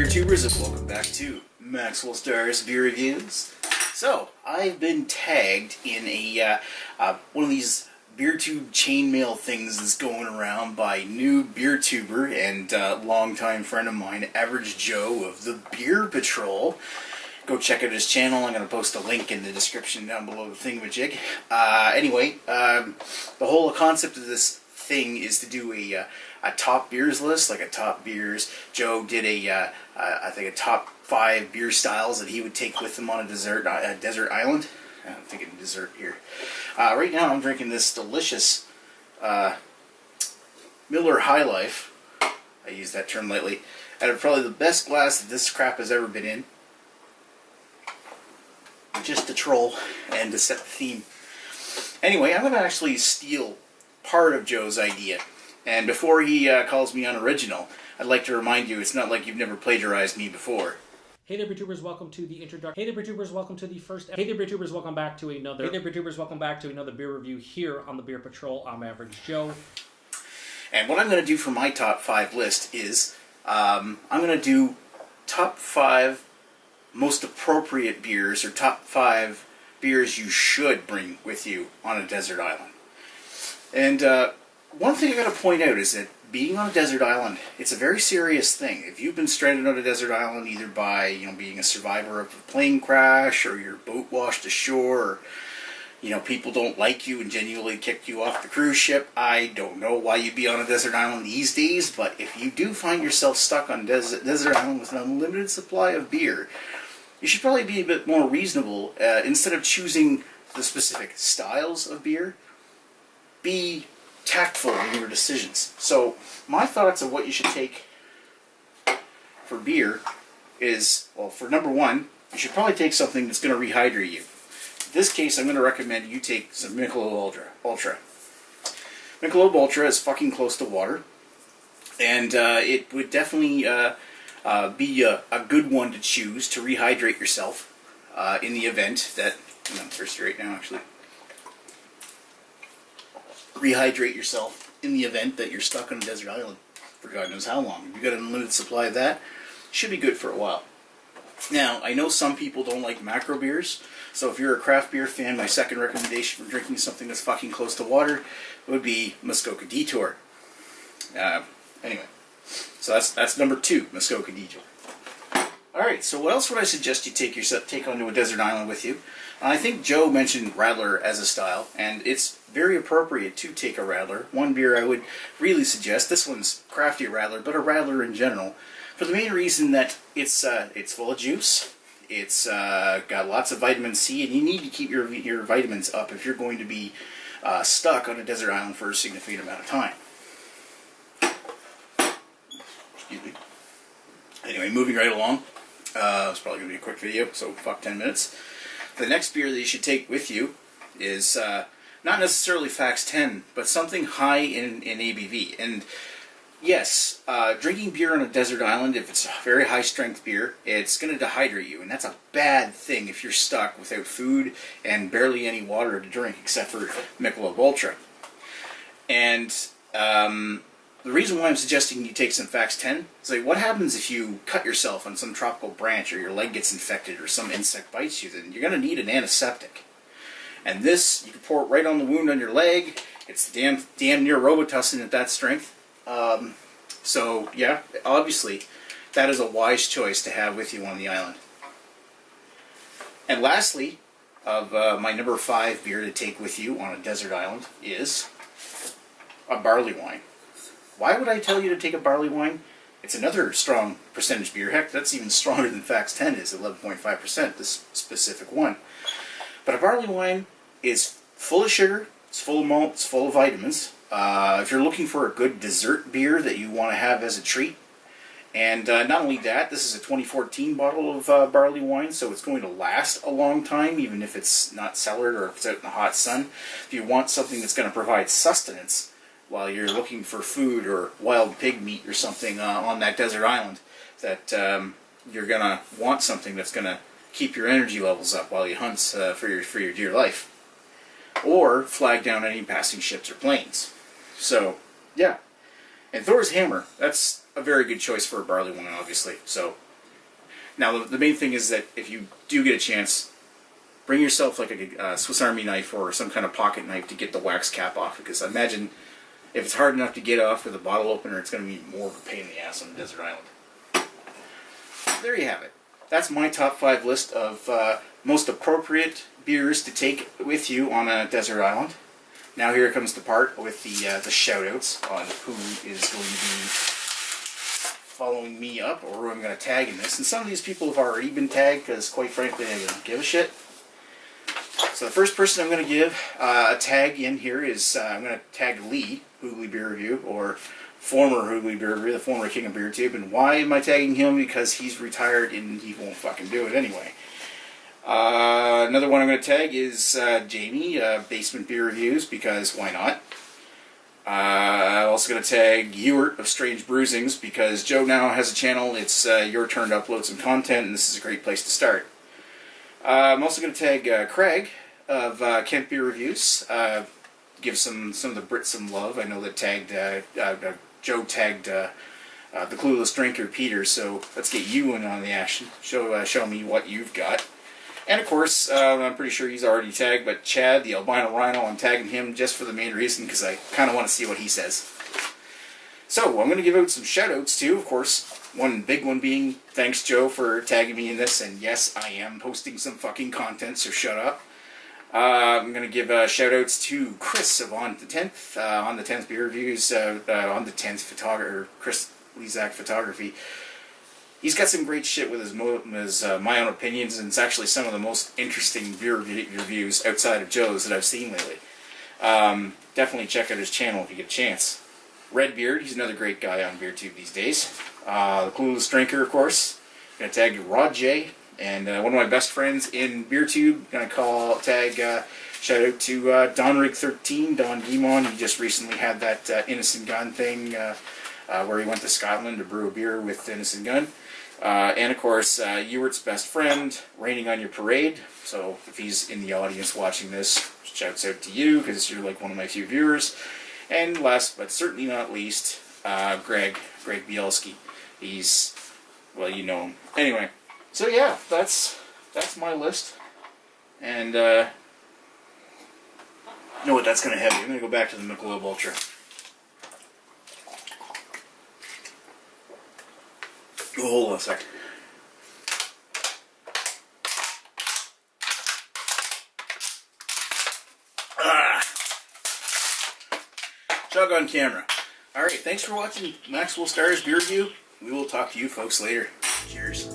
Beertubers, and welcome back to Maxwell Star's Beer Reviews. So, I've been tagged in a one of these Beertube Chainmail things that's going around by new Beertuber and longtime friend of mine, Average Joe of the Beer PaTroll. Go check out his channel. I'm going to post a link in the description down below the thingamajig. Anyway, the whole concept of this thing is to do a top beers list, like a top beers. Joe did I think a top 5 beer styles that he would take with him on a desert island. I'm thinking dessert here. Right now I'm drinking this delicious Miller High Life. I use that term lightly. Out of probably the best glass that this crap has ever been in. Just to troll and to set the theme. Anyway, I'm going to actually steal part of Joe's idea. And before he calls me unoriginal, I'd like to remind you, it's not like you've never plagiarized me before. Hey there, Beertubers, welcome to the introduction. Hey there, Beertubers, welcome to the first. Hey there, Beertubers, welcome back to another. Hey there, Beertubers, welcome back to another beer review here on the Beer PaTroll. I'm Average Joe. And what I'm going to do for my top 5 list is, I'm going to do top 5 most appropriate beers, or top 5 beers you should bring with you on a desert island. And one thing I got to point out is that being on a desert island, it's a very serious thing. If you've been stranded on a desert island, either by being a survivor of a plane crash, or your boat washed ashore, or people don't like you and genuinely kicked you off the cruise ship, I don't know why you'd be on a desert island these days. But if you do find yourself stuck on a desert island with an unlimited supply of beer, you should probably be a bit more reasonable. Instead of choosing the specific styles of beer, be tactful in your decisions. So my thoughts of what you should take for beer is, well, for number 1, you should probably take something that's going to rehydrate you. In this case, I'm going to recommend you take some Michelob Ultra. Michelob Ultra is fucking close to water, and it would definitely be a good one to choose to rehydrate yourself in the event that, I'm thirsty right now actually, rehydrate yourself in the event that you're stuck on a desert island for God knows how long. If you've got an unlimited supply of that, it should be good for a while. Now, I know some people don't like macro beers, so if you're a craft beer fan, my second recommendation for drinking something that's fucking close to water would be Muskoka Detour. Anyway, so that's number 2, Muskoka Detour. Alright, so what else would I suggest you take onto a desert island with you? I think Joe mentioned Radler as a style, and it's very appropriate to take a Radler. One beer I would really suggest, this one's crafty Radler, but a Radler in general, for the main reason that it's full of juice, it's got lots of vitamin C, and you need to keep your vitamins up if you're going to be stuck on a desert island for a significant amount of time. Excuse me. Anyway, moving right along. It's probably going to be a quick video, so fuck 10 minutes. The next beer that you should take with you is not necessarily Fax 10, but something high in ABV. And yes, drinking beer on a desert island, if it's a very high strength beer, it's going to dehydrate you. And that's a bad thing if you're stuck without food and barely any water to drink except for Michelob Ultra. And the reason why I'm suggesting you take some Fax 10 is, like, what happens if you cut yourself on some tropical branch, or your leg gets infected, or some insect bites you? Then you're going to need an antiseptic. And this, you can pour it right on the wound on your leg. It's damn near Robitussin at that strength. So, yeah, obviously, that is a wise choice to have with you on the island. And lastly, of my number 5 beer to take with you on a desert island is a barley wine. Why would I tell you to take a barley wine? It's another strong percentage beer. Heck, that's even stronger than Fax 10 is, 11.5%, this specific one. But a barley wine is full of sugar, it's full of malt, it's full of vitamins. If you're looking for a good dessert beer that you want to have as a treat, and not only that, this is a 2014 bottle of barley wine, so it's going to last a long time, even if it's not cellared or if it's out in the hot sun. If you want something that's going to provide sustenance while you're looking for food or wild pig meat or something on that desert island, that you're going to want something that's going to keep your energy levels up while you hunt for your dear life. Or flag down any passing ships or planes. So, yeah. And Thor's Hammer, that's a very good choice for a barley wine, obviously. So, Now, the main thing is that if you do get a chance, bring yourself like a Swiss Army knife or some kind of pocket knife to get the wax cap off, because I imagine if it's hard enough to get off with a bottle opener, it's going to be more of a pain in the ass on a desert island. There you have it. That's my top 5 list of most appropriate beers to take with you on a desert island. Now here comes the part with the shout-outs on who is going to be following me up or who I'm going to tag in this. And some of these people have already been tagged because, quite frankly, I don't give a shit. So the first person I'm going to give a tag in here is, I'm going to tag Lee, Hoogly Beer Review, or former Hoogly Beer Review, the former king of Beertube. And why am I tagging him? Because he's retired and he won't fucking do it anyway. Another one I'm going to tag is Jamie, Basement Beer Reviews, because why not? I'm also going to tag Ewart of Strange Bruisings, because Joe now has a channel. It's your turn to upload some content, and this is a great place to start. I'm also going to tag Craig of Kent Beer Reviews. Give some of the Brits some love. I know that Joe tagged the Clueless Drinker, Peter, so let's get you in on the action. Show me what you've got. And of course, I'm pretty sure he's already tagged, but Chad, the albino rhino, I'm tagging him just for the main reason, because I kind of want to see what he says. So, I'm going to give out some shout-outs too, of course. One big one being, thanks Joe for tagging me in this, and yes, I am posting some fucking content, so shut up. I'm going to give shout-outs to Chris of On the 10th, On the 10th Beer Reviews, On the 10th Photographer, Chris Lezak Photography. He's got some great shit with his My Own Opinions, and it's actually some of the most interesting beer reviews outside of Joe's that I've seen lately. Definitely check out his channel if you get a chance. Redbeard, he's another great guy on Beertube these days. The Clueless Drinker, of course. Gonna tag Rod J, and one of my best friends in Beertube. Gonna tag shout out to Donrig13, Don Guimon. He just recently had that Innocent Gun thing where he went to Scotland to brew a beer with Innocent Gun. And of course, Ewart's best friend, Raining on Your Parade. So if he's in the audience watching this, shouts out to you, because you're like one of my few viewers. And last but certainly not least, Greg Bielski. He's, well, you know him. Anyway, so yeah, that's my list. And you know what, that's kind of heavy. I'm going to go back to the Michelob Ultra. Oh, hold on a sec. Chug on camera. Alright, thanks for watching Maxwell Stars Beer Review. We will talk to you folks later. Cheers.